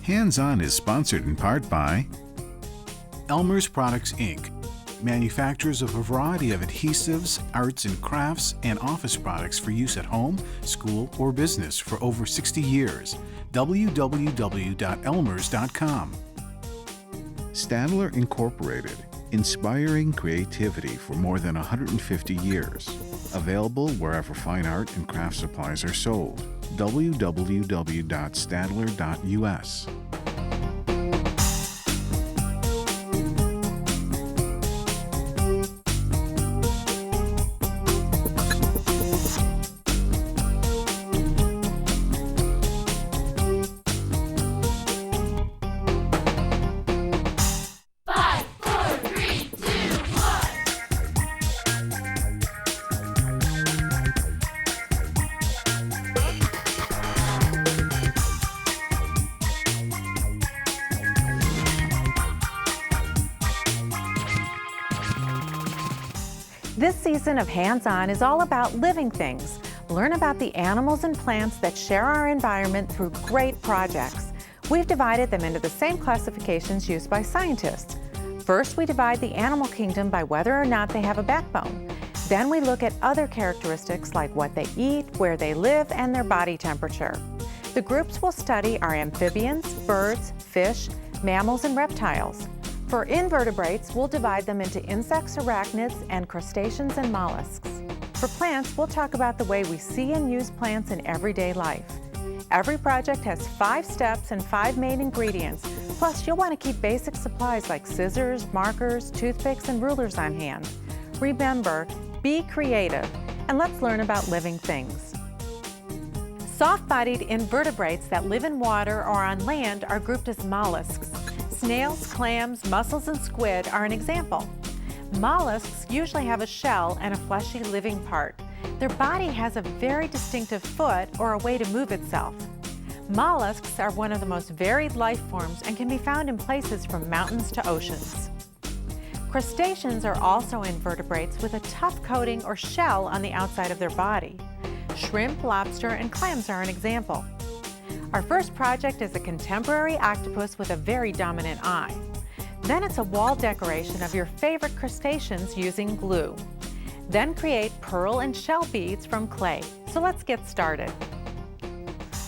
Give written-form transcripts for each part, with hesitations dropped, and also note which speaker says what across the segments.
Speaker 1: Hands-On is sponsored in part by Elmer's Products, Inc., manufacturers of a variety of adhesives, arts and crafts, and office products for use at home, school, or business for over 60 years. www.elmers.com. Stadler Incorporated, inspiring creativity for more than 150 years. Available wherever fine art and craft supplies are sold. www.stadler.us.
Speaker 2: This season of Hands-On is all about living things. Learn about the animals and plants that share our environment through great projects. We've divided them into the same classifications used by scientists. First, we divide the animal kingdom by whether or not they have a backbone. Then we look at other characteristics like what they eat, where they live, and their body temperature. The groups will study are amphibians, birds, fish, mammals, and reptiles. For invertebrates, we'll divide them into insects, arachnids, and crustaceans and mollusks. For plants, we'll talk about the way we see and use plants in everyday life. Every project has 5 steps and 5 main ingredients. Plus, you'll want to keep basic supplies like scissors, markers, toothpicks, and rulers on hand. Remember, be creative, and let's learn about living things. Soft-bodied invertebrates that live in water or on land are grouped as mollusks. Snails, clams, mussels, and squid are an example. Mollusks usually have a shell and a fleshy living part. Their body has a very distinctive foot or a way to move itself. Mollusks are one of the most varied life forms and can be found in places from mountains to oceans. Crustaceans are also invertebrates with a tough coating or shell on the outside of their body. Shrimp, lobster, and clams are an example. Our first project is a contemporary octopus with a very dominant eye. Then it's a wall decoration of your favorite crustaceans using glue. Then create pearl and shell beads from clay. So let's get started.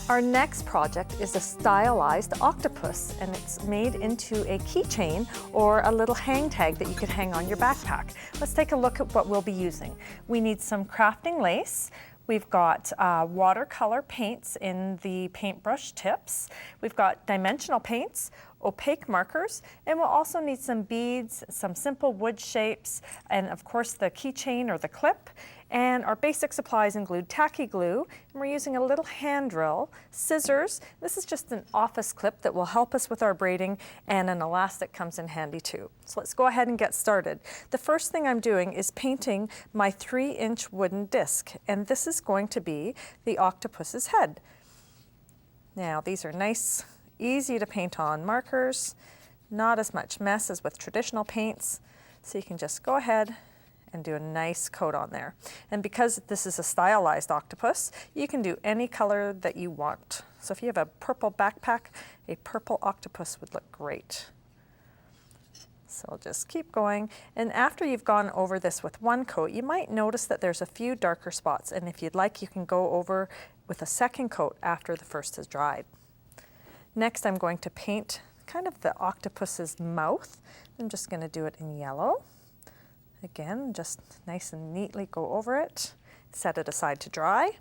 Speaker 3: Our next project is a stylized octopus, and it's made into a keychain or a little hang tag that you could hang on your backpack. Let's take a look at what we'll be using. We need some crafting lace. We've got watercolor paints in the paintbrush tips. We've got dimensional paints, opaque markers, and we'll also need some beads, some simple wood shapes, and of course the keychain or the clip. And our basic supplies include tacky glue, and we're using a little hand drill, scissors. This is just an office clip that will help us with our braiding, and an elastic comes in handy too. So let's go ahead and get started. The first thing I'm doing is painting my 3-inch wooden disc, and this is going to be the octopus's head. Now these are nice, easy to paint on markers, not as much mess as with traditional paints, so you can just go ahead and do a nice coat on there. And because this is a stylized octopus, you can do any color that you want. So if you have a purple backpack, a purple octopus would look great. So I'll just keep going. And after you've gone over this with one coat, you might notice that there's a few darker spots. And if you'd like, you can go over with a second coat after the first has dried. Next, I'm going to paint kind of the octopus's mouth. I'm just going to do it in yellow. Again, just nice and neatly go over it, set it aside to dry.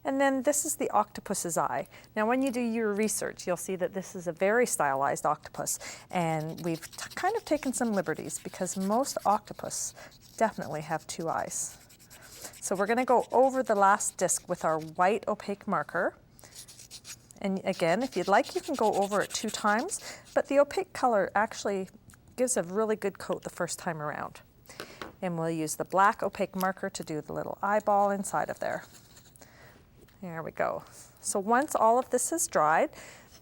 Speaker 3: And then this is the octopus's eye. Now when you do your research, you'll see that this is a very stylized octopus, and we've kind of taken some liberties because most octopus definitely have 2 eyes. So we're gonna go over the last disc with our white opaque marker. And again, if you'd like, you can go over it 2 times, but the opaque color actually gives a really good coat the first time around. And we'll use the black opaque marker to do the little eyeball inside of there. There we go. So once all of this is dried,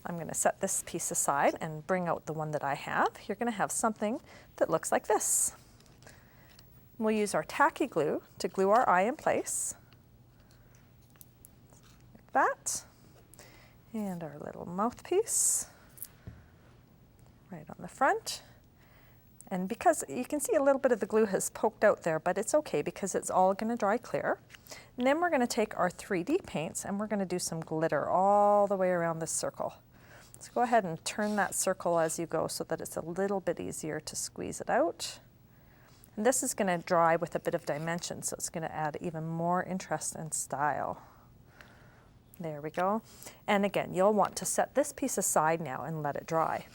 Speaker 3: I'm going to set this piece aside and bring out the one that I have. You're going to have something that looks like this. We'll use our tacky glue to glue our eye in place. Like that. And our little mouthpiece. right on the front. And because you can see a little bit of the glue has poked out there, but it's okay because it's all going to dry clear. And then we're going to take our 3D paints and we're going to do some glitter all the way around this circle. So go ahead and turn that circle as you go so that it's a little bit easier to squeeze it out. And this is going to dry with a bit of dimension, so it's going to add even more interest and style. There we go. And again, you'll want to set this piece aside now and let it dry.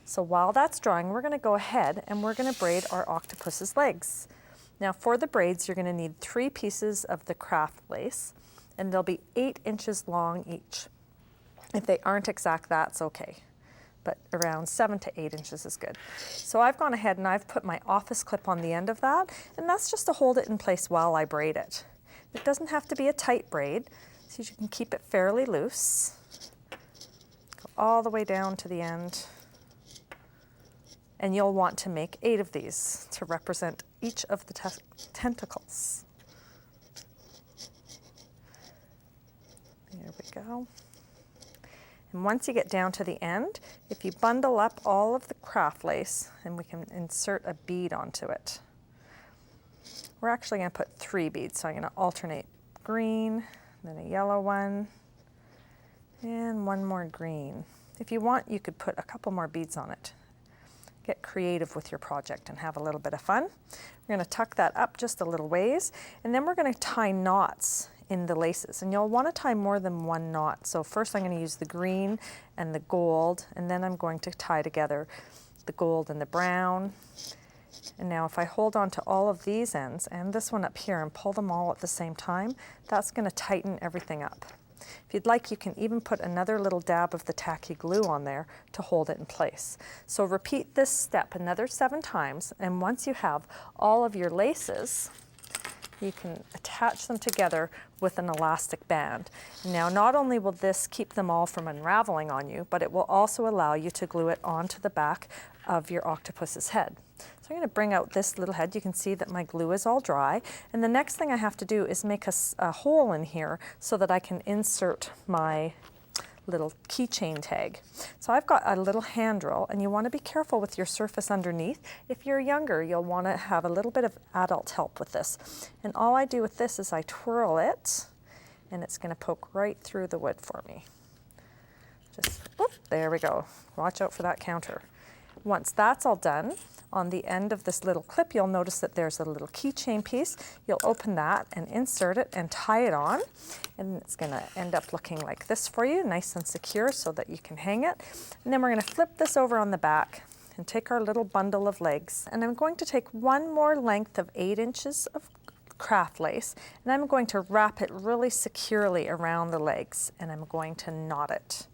Speaker 3: So while that's drying, we're going to go ahead and we're going to braid our octopus's legs. Now for the braids, you're going to need 3 pieces of the craft lace, and they'll be 8 inches long each. If they aren't exact, that's okay, but around 7 to 8 inches is good. So I've gone ahead and I've put my office clip on the end of that, and that's just to hold it in place while I braid it. It doesn't have to be a tight braid, so you can keep it fairly loose. Go all the way down to the end. And you'll want to make 8 of these to represent each of the tentacles. There we go. And once you get down to the end, if you bundle up all of the craft lace, and we can insert a bead onto it. We're actually going to put 3 beads, so I'm going to alternate green, then a yellow one, and one more green. If you want, you could put a couple more beads on it. Get creative with your project and have a little bit of fun. We're going to tuck that up just a little ways, and then we're going to tie knots in the laces, and you'll want to tie more than 1 knot. So first I'm going to use the green and the gold, and then I'm going to tie together the gold and the brown. And now if I hold on to all of these ends and this one up here and pull them all at the same time, that's going to tighten everything up. If you'd like, you can even put another little dab of the tacky glue on there to hold it in place. So repeat this step another 7 times, and once you have all of your laces, you can attach them together with an elastic band. Now, not only will this keep them all from unraveling on you, but it will also allow you to glue it onto the back of your octopus's head. So I'm going to bring out this little head. You can see that my glue is all dry. And the next thing I have to do is make a hole in here so that I can insert my little keychain tag. So I've got a little handrail, and you want to be careful with your surface underneath. If you're younger, you'll want to have a little bit of adult help with this. And all I do with this is I twirl it, and it's going to poke right through the wood for me. Just, whoop, there we go. Watch out for that counter. Once that's all done, on the end of this little clip, you'll notice that there's a little keychain piece. You'll open that and insert it and tie it on. And it's going to end up looking like this for you, nice and secure so that you can hang it. And then we're going to flip this over on the back and take our little bundle of legs. And I'm going to take 1 more length of 8 inches of craft lace, and I'm going to wrap it really securely around the legs, and I'm going to knot it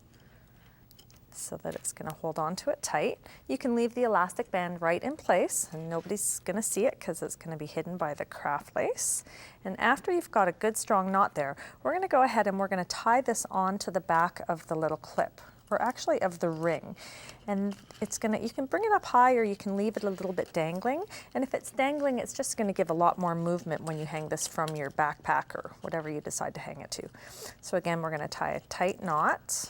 Speaker 3: so that it's going to hold on to it tight. You can leave the elastic band right in place, and nobody's going to see it because it's going to be hidden by the craft lace. And after you've got a good strong knot there, we're going to go ahead and we're going to tie this onto the back of the little clip, or actually of the ring. And it's going to, you can bring it up high or you can leave it a little bit dangling. And if it's dangling, it's just going to give a lot more movement when you hang this from your backpack or whatever you decide to hang it to. So again, we're going to tie a tight knot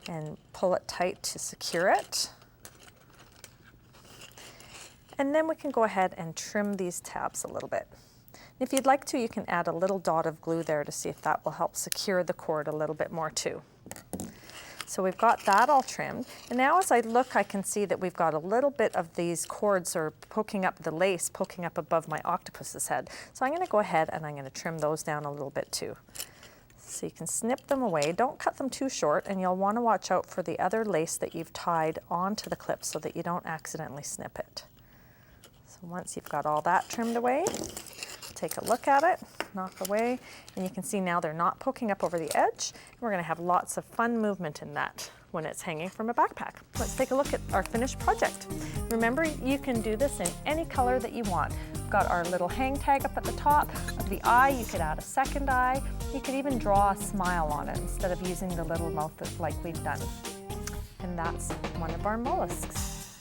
Speaker 3: and pull it tight to secure it. And then we can go ahead and trim these tabs a little bit. If you'd like to, you can add a little dot of glue there to see if that will help secure the cord a little bit more too. So we've got that all trimmed. And now as I look, I can see that we've got a little bit of these cords or poking up, the lace poking up above my octopus's head. So I'm going to go ahead and I'm going to trim those down a little bit too. So you can snip them away. Don't cut them too short, and you'll want to watch out for the other lace that you've tied onto the clip so that you don't accidentally snip it. So once you've got all that trimmed away, take a look at it, knock away, and you can see now they're not poking up over the edge. We're going to have lots of fun movement in that when it's hanging from a backpack. Let's take a look at our finished project. Remember, you can do this in any color that you want. We've got our little hang tag up at the top. Of the eye, you could add a second eye. You could even draw a smile on it instead of using the little mouth like we've done. And that's one of our mollusks.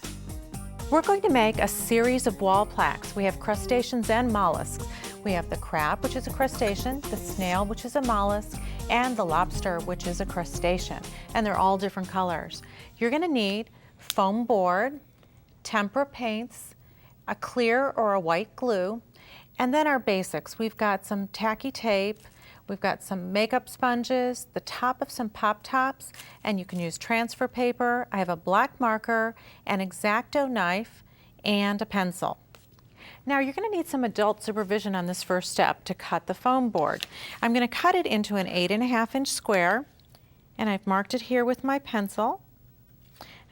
Speaker 2: We're going to make a series of wall plaques. We have crustaceans and mollusks. We have the crab, which is a crustacean, the snail, which is a mollusk, and the lobster, which is a crustacean. And they're all different colors. You're going to need foam board, tempera paints, a clear or a white glue, and then our basics. We've got some tacky tape, we've got some makeup sponges, the top of some pop tops, and you can use transfer paper. I have a black marker, an X-Acto knife, and a pencil. Now you're going to need some adult supervision on this first step to cut the foam board. I'm going to cut it into an 8.5 inch square, and I've marked it here with my pencil.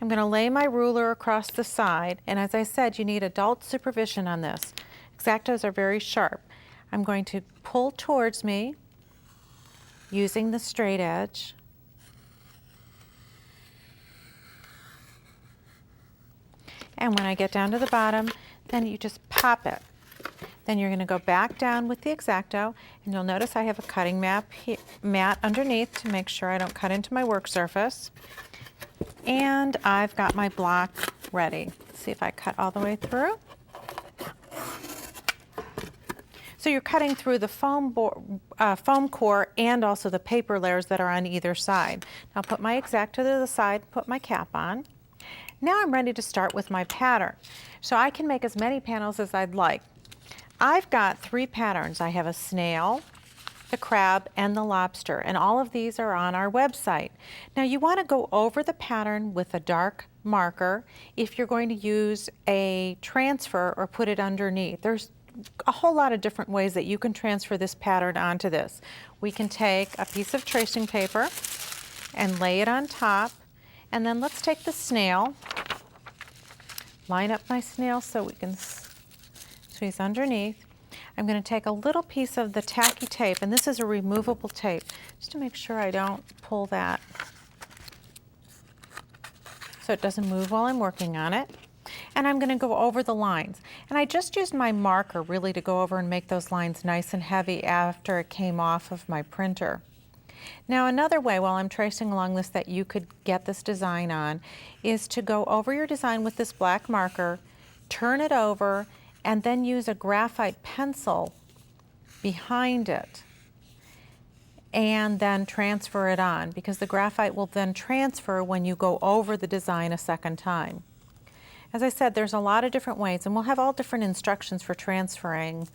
Speaker 2: I'm going to lay my ruler across the side, and as I said, you need adult supervision on this. X-Actos are very sharp. I'm going to pull towards me using the straight edge. And when I get down to the bottom, then you just pop it. Then you're going to go back down with the X-Acto, and you'll notice I have a cutting mat underneath to make sure I don't cut into my work surface. And I've got my block ready. Let's see if I cut all the way through. So you're cutting through the foam core and also the paper layers that are on either side. Now I'll put my X-Acto to the side, put my cap on. Now I'm ready to start with my pattern. So I can make as many panels as I'd like. I've got 3 patterns. I have a snail, the crab, and the lobster, and all of these are on our website. Now you want to go over the pattern with a dark marker if you're going to use a transfer or put it underneath. There's a whole lot of different ways that you can transfer this pattern onto this. We can take a piece of tracing paper and lay it on top, and then let's take the snail, line up my snail so we can squeeze underneath. I'm going to take a little piece of the tacky tape, and this is a removable tape, just to make sure I don't pull that so it doesn't move while I'm working on it. And I'm going to go over the lines. And I just used my marker really to go over and make those lines nice and heavy after it came off of my printer. Now another way while I'm tracing along this that you could get this design on is to go over your design with this black marker, turn it over, and then use a graphite pencil behind it and then transfer it on, because the graphite will then transfer when you go over the design a second time. As I said, there's a lot of different ways, and we'll have all different instructions for transferring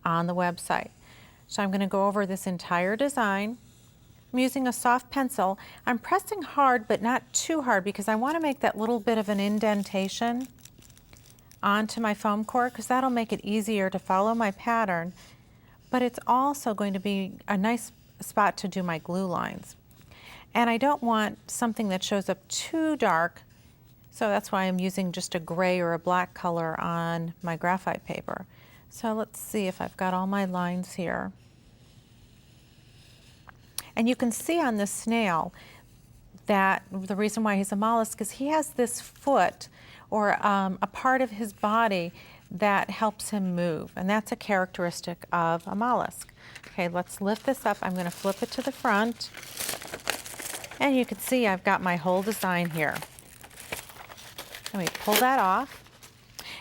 Speaker 2: on the website. So I'm going to go over this entire design. I'm using a soft pencil. I'm pressing hard, but not too hard, because I want to make that little bit of an indentation onto my foam core, because that'll make it easier to follow my pattern, but it's also going to be a nice spot to do my glue lines. And I don't want something that shows up too dark, so that's why I'm using just a gray or a black color on my graphite paper. So let's see if I've got all my lines here. And you can see on this snail that the reason why he's a mollusk is he has this foot or a part of his body that helps him move, and that's a characteristic of a mollusk. Okay, let's lift this up. I'm going to flip it to the front, and you can see I've got my whole design here. Let me pull that off.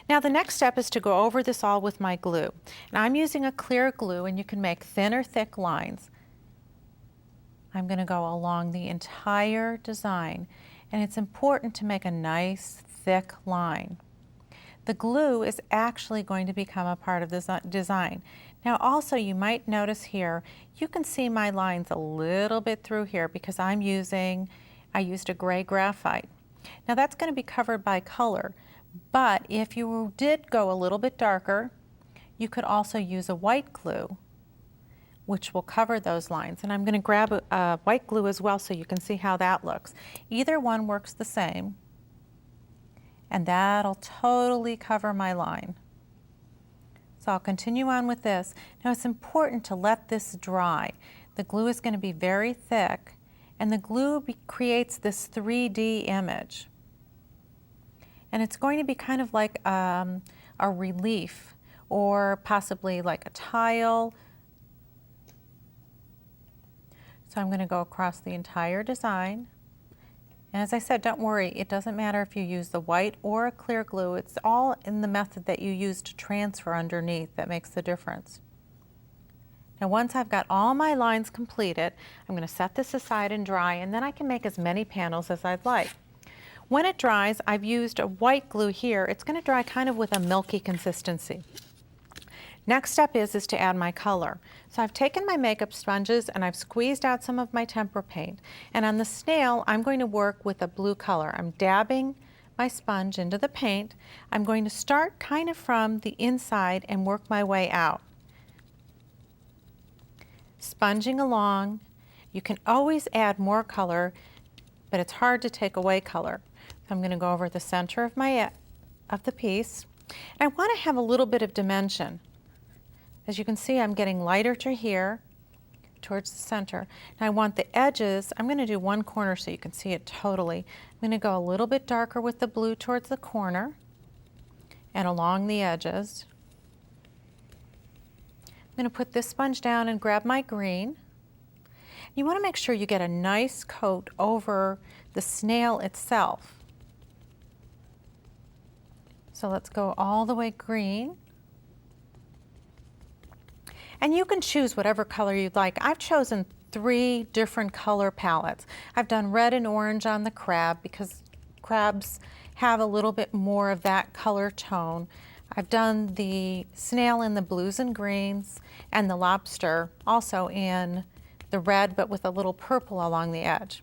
Speaker 2: Now the next step is to go over this all with my glue. And I'm using a clear glue, and you can make thin or thick lines. I'm going to go along the entire design, and it's important to make a nice thick line. The glue is actually going to become a part of this design. Now also you might notice here, you can see my lines a little bit through here because I used a gray graphite. Now that's going to be covered by color, but if you did go a little bit darker, you could also use a white glue, which will cover those lines. And I'm going to grab a white glue as well so you can see how that looks. Either one works the same, and that'll totally cover my line. So I'll continue on with this. Now it's important to let this dry. The glue is going to be very thick, and the glue creates this 3D image. And it's going to be kind of like a relief, or possibly like a tile. So I'm going to go across the entire design. And as I said, don't worry, it doesn't matter if you use the white or a clear glue. It's all in the method that you use to transfer underneath that makes the difference. Now once I've got all my lines completed, I'm going to set this aside and dry, and then I can make as many panels as I'd like. When it dries, I've used a white glue here. It's going to dry kind of with a milky consistency. Next step is to add my color. So I've taken my makeup sponges and I've squeezed out some of my tempera paint. And on the snail, I'm going to work with a blue color. I'm dabbing my sponge into the paint. I'm going to start kind of from the inside and work my way out. Sponging along. You can always add more color, but it's hard to take away color. So I'm going to go over the center of the piece. And I want to have a little bit of dimension. As you can see, I'm getting lighter to here, towards the center. And I want the edges, I'm going to do one corner so you can see it totally. I'm going to go a little bit darker with the blue towards the corner and along the edges. I'm going to put this sponge down and grab my green. You want to make sure you get a nice coat over the snail itself. So let's go all the way green. And you can choose whatever color you'd like. I've chosen 3 different color palettes. I've done red and orange on the crab because crabs have a little bit more of that color tone. I've done the snail in the blues and greens and the lobster also in the red but with a little purple along the edge.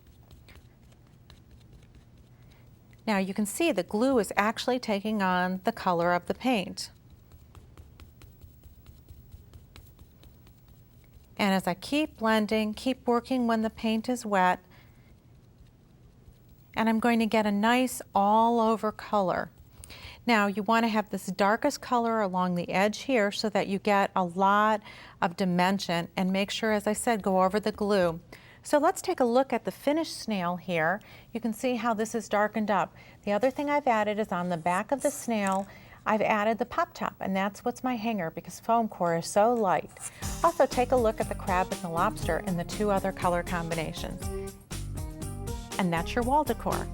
Speaker 2: Now you can see the glue is actually taking on the color of the paint. And as I keep blending, keep working when the paint is wet, and I'm going to get a nice all over color. Now you want to have this darkest color along the edge here so that you get a lot of dimension, and make sure, as I said, go over the glue. So let's take a look at the finished snail here. You can see how this is darkened up. The other thing I've added is on the back of the snail, I've added the pop top, and that's what's my hanger because foam core is so light. Also take a look at the crab and the lobster in the 2 other color combinations. And that's your wall decor.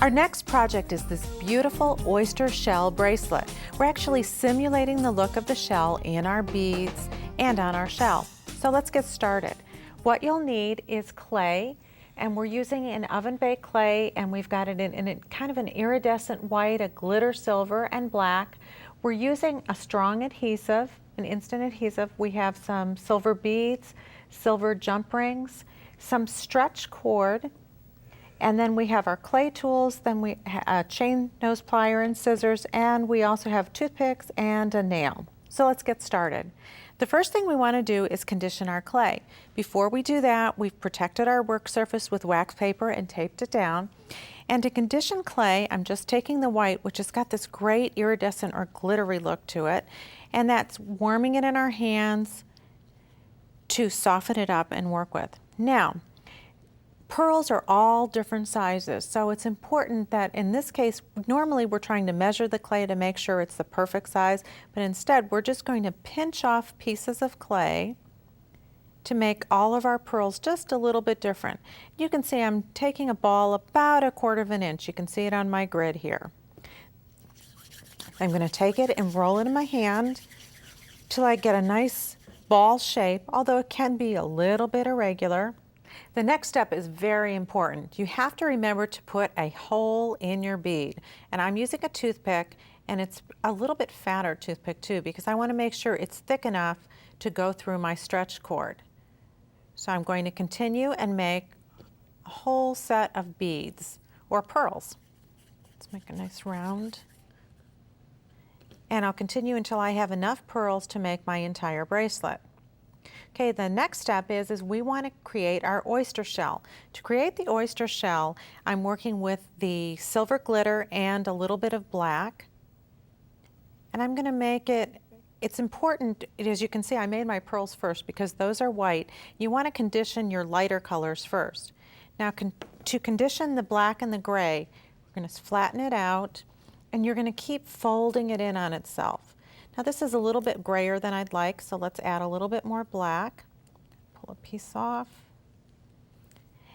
Speaker 2: Our next project is this beautiful oyster shell bracelet. We're actually simulating the look of the shell in our beads and on our shell. So let's get started. What you'll need is clay, and we're using an oven-baked clay, and we've got it in kind of an iridescent white, a glitter silver, and black. We're using a strong adhesive, an instant adhesive. We have some silver beads, silver jump rings, some stretch cord, and then we have our clay tools, then we a chain nose plier and scissors, and we also have toothpicks and a nail. So let's get started. The first thing we want to do is condition our clay. Before we do that, we've protected our work surface with wax paper and taped it down. And to condition clay, I'm just taking the white, which has got this great iridescent or glittery look to it, and that's warming it in our hands to soften it up and work with. Now, pearls are all different sizes, so it's important that in this case, normally we're trying to measure the clay to make sure it's the perfect size, but instead we're just going to pinch off pieces of clay to make all of our pearls just a little bit different. You can see I'm taking a ball about 1/4 inch. You can see it on my grid here. I'm going to take it and roll it in my hand till I get a nice ball shape, although it can be a little bit irregular. The next step is very important. You have to remember to put a hole in your bead. And I'm using a toothpick, and it's a little bit fatter toothpick too, because I want to make sure it's thick enough to go through my stretch cord. So I'm going to continue and make a whole set of beads, or pearls. Let's make a nice round. And I'll continue until I have enough pearls to make my entire bracelet. Okay, the next step is we want to create our oyster shell. To create the oyster shell, I'm working with the silver glitter and a little bit of black. And I'm going to make it, it's important, as you can see, I made my pearls first because those are white. You want to condition your lighter colors first. Now, to condition the black and the gray, we're going to flatten it out, and you're going to keep folding it in on itself. Now this is a little bit grayer than I'd like, so let's add a little bit more black. Pull a piece off.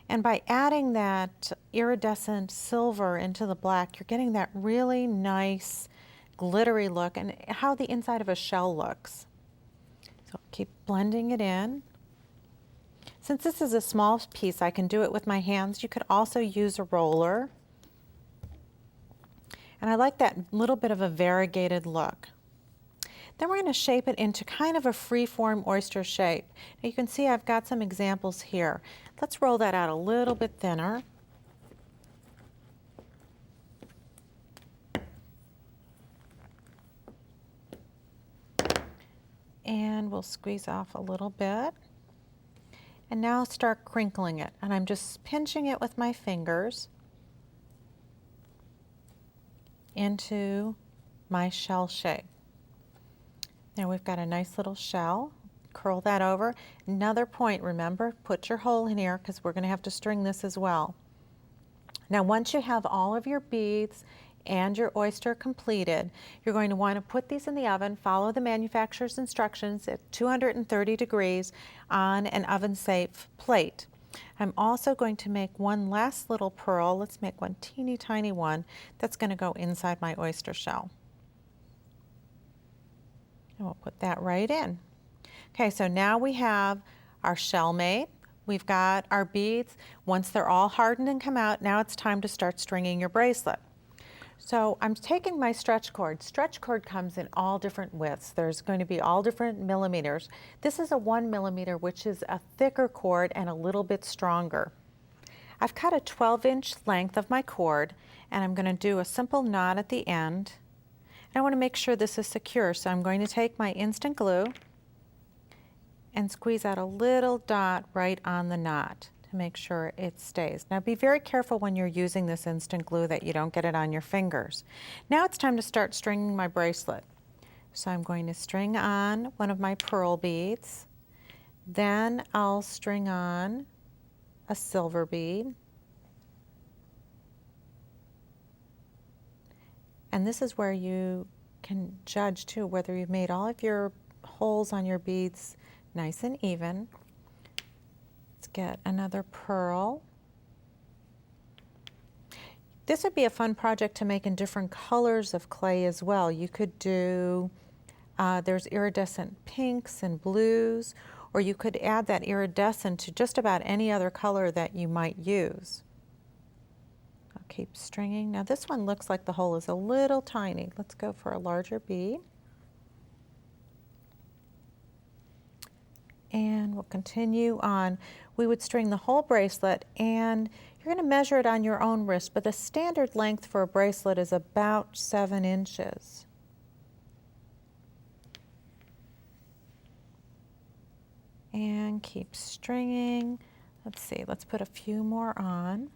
Speaker 2: And by adding that iridescent silver into the black, you're getting that really nice glittery look and how the inside of a shell looks. So keep blending it in. Since this is a small piece, I can do it with my hands. You could also use a roller. And I like that little bit of a variegated look. Then we're going to shape it into kind of a free-form oyster shape. Now you can see I've got some examples here. Let's roll that out a little bit thinner. And we'll squeeze off a little bit. And now I'll start crinkling it. And I'm just pinching it with my fingers into my shell shape. Now we've got a nice little shell. Curl that over. Another point, remember, put your hole in here because we're going to have to string this as well. Now once you have all of your beads and your oyster completed, you're going to want to put these in the oven, follow the manufacturer's instructions at 230 degrees on an oven-safe plate. I'm also going to make one last little pearl. Let's make one teeny tiny one that's going to go inside my oyster shell. And we'll put that right in. Okay, so now we have our shell made. We've got our beads. Once they're all hardened and come out, now it's time to start stringing your bracelet. So I'm taking my stretch cord. Stretch cord comes in all different widths. There's going to be all different millimeters. This is a 1 millimeter, which is a thicker cord and a little bit stronger. I've cut a 12-inch length of my cord, and I'm going to do a simple knot at the end. And I want to make sure this is secure, so I'm going to take my instant glue and squeeze out a little dot right on the knot to make sure it stays. Now be very careful when you're using this instant glue that you don't get it on your fingers. Now it's time to start stringing my bracelet. So I'm going to string on one of my pearl beads. Then I'll string on a silver bead. And this is where you can judge too whether you've made all of your holes on your beads nice and even. Let's get another pearl. This would be a fun project to make in different colors of clay as well. You could do, there's iridescent pinks and blues, or you could add that iridescent to just about any other color that you might use. I'll keep stringing. Now this one looks like the hole is a little tiny. Let's go for a larger bead. And we'll continue on. We would string the whole bracelet, and you're going to measure it on your own wrist, but the standard length for a bracelet is about 7 inches. And keep stringing. Let's see, let's put a few more on.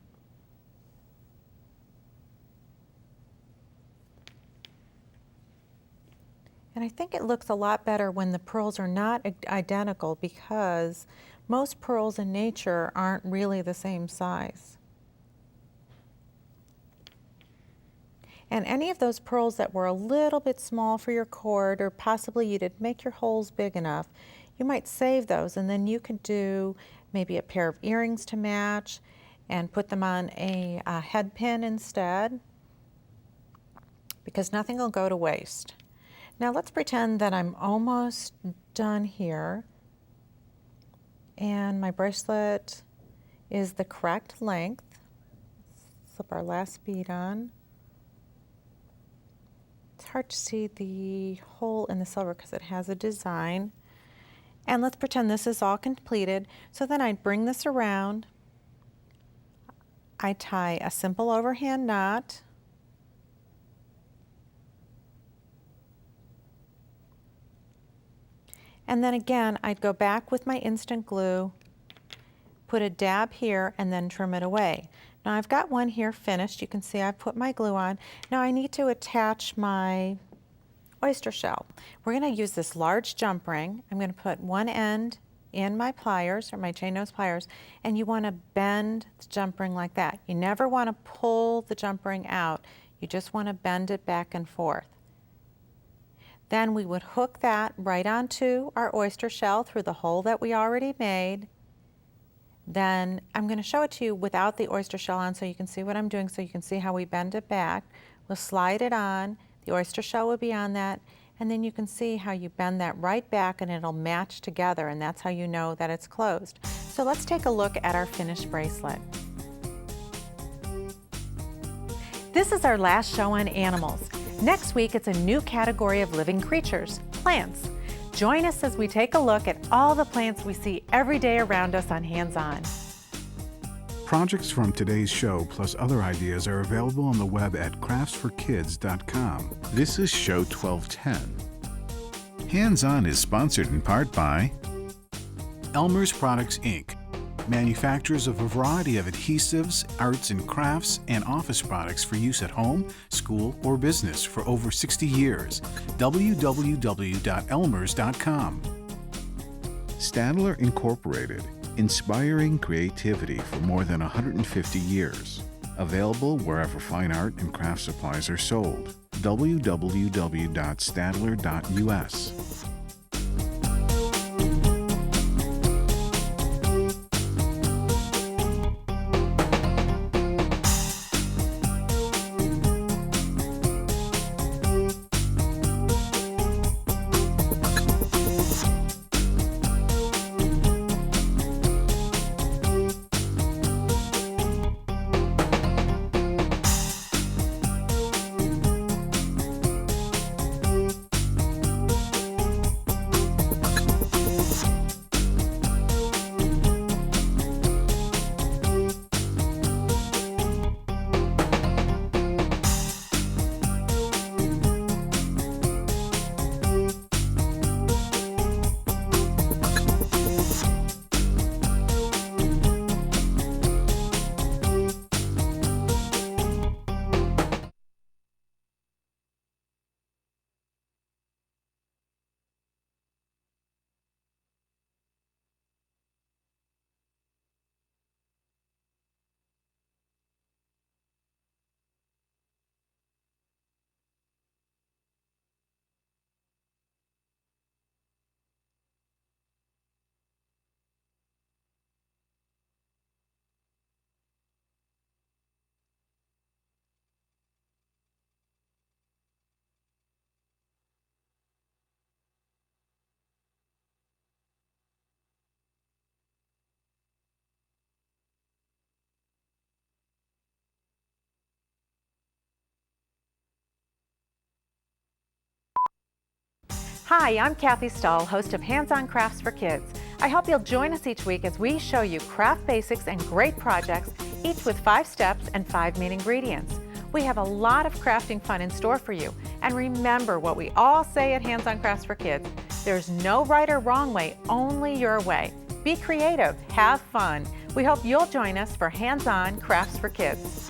Speaker 2: And I think it looks a lot better when the pearls are not identical, because most pearls in nature aren't really the same size. And any of those pearls that were a little bit small for your cord, or possibly you didn't make your holes big enough, you might save those, and then you could do maybe a pair of earrings to match and put them on a head pin instead, because nothing will go to waste. Now let's pretend that I'm almost done here and my bracelet is the correct length. Let's slip our last bead on. It's hard to see the hole in the silver because it has a design. And let's pretend this is all completed. So then I'd bring this around. I tie a simple overhand knot. And then again, I'd go back with my instant glue, put a dab here, and then trim it away. Now I've got one here finished. You can see I've put my glue on. Now I need to attach my oyster shell. We're going to use this large jump ring. I'm going to put one end in my pliers, or my chain nose pliers, and you want to bend the jump ring like that. You never want to pull the jump ring out. You just want to bend it back and forth. Then we would hook that right onto our oyster shell through the hole that we already made. Then I'm going to show it to you without the oyster shell on so you can see what I'm doing, so you can see how we bend it back. We'll slide it on, the oyster shell will be on that, and then you can see how you bend that right back and it'll match together, and that's how you know that it's closed. So let's take a look at our finished bracelet. This is our last show on animals. Next week, it's a new category of living creatures, plants. Join us as we take a look at all the plants we see every day around us on Hands-On.
Speaker 1: Projects from today's show plus other ideas are available on the web at craftsforkids.com. This is show 1210. Hands-On is sponsored in part by Elmer's Products, Inc., manufacturers of a variety of adhesives, arts and crafts, and office products for use at home, school, or business for over 60 years. www.elmers.com. Stadler Incorporated, inspiring creativity for more than 150 years. Available wherever fine art and craft supplies are sold. www.stadler.us.
Speaker 2: Hi, I'm Kathy Stahl, host of Hands-On Crafts for Kids. I hope you'll join us each week as we show you craft basics and great projects, each with 5 steps and 5 main ingredients. We have a lot of crafting fun in store for you. And remember what we all say at Hands-On Crafts for Kids, there's no right or wrong way, only your way. Be creative, have fun. We hope you'll join us for Hands-On Crafts for Kids.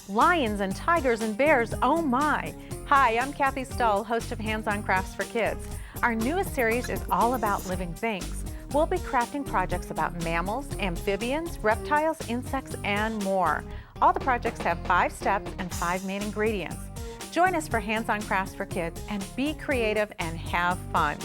Speaker 2: Lions and tigers and bears, oh my! Hi, I'm Kathy Stahl, host of Hands-On Crafts for Kids. Our newest series is all about living things. We'll be crafting projects about mammals, amphibians, reptiles, insects, and more. All the projects have 5 steps and 5 main ingredients. Join us for Hands-On Crafts for Kids and be creative and have fun.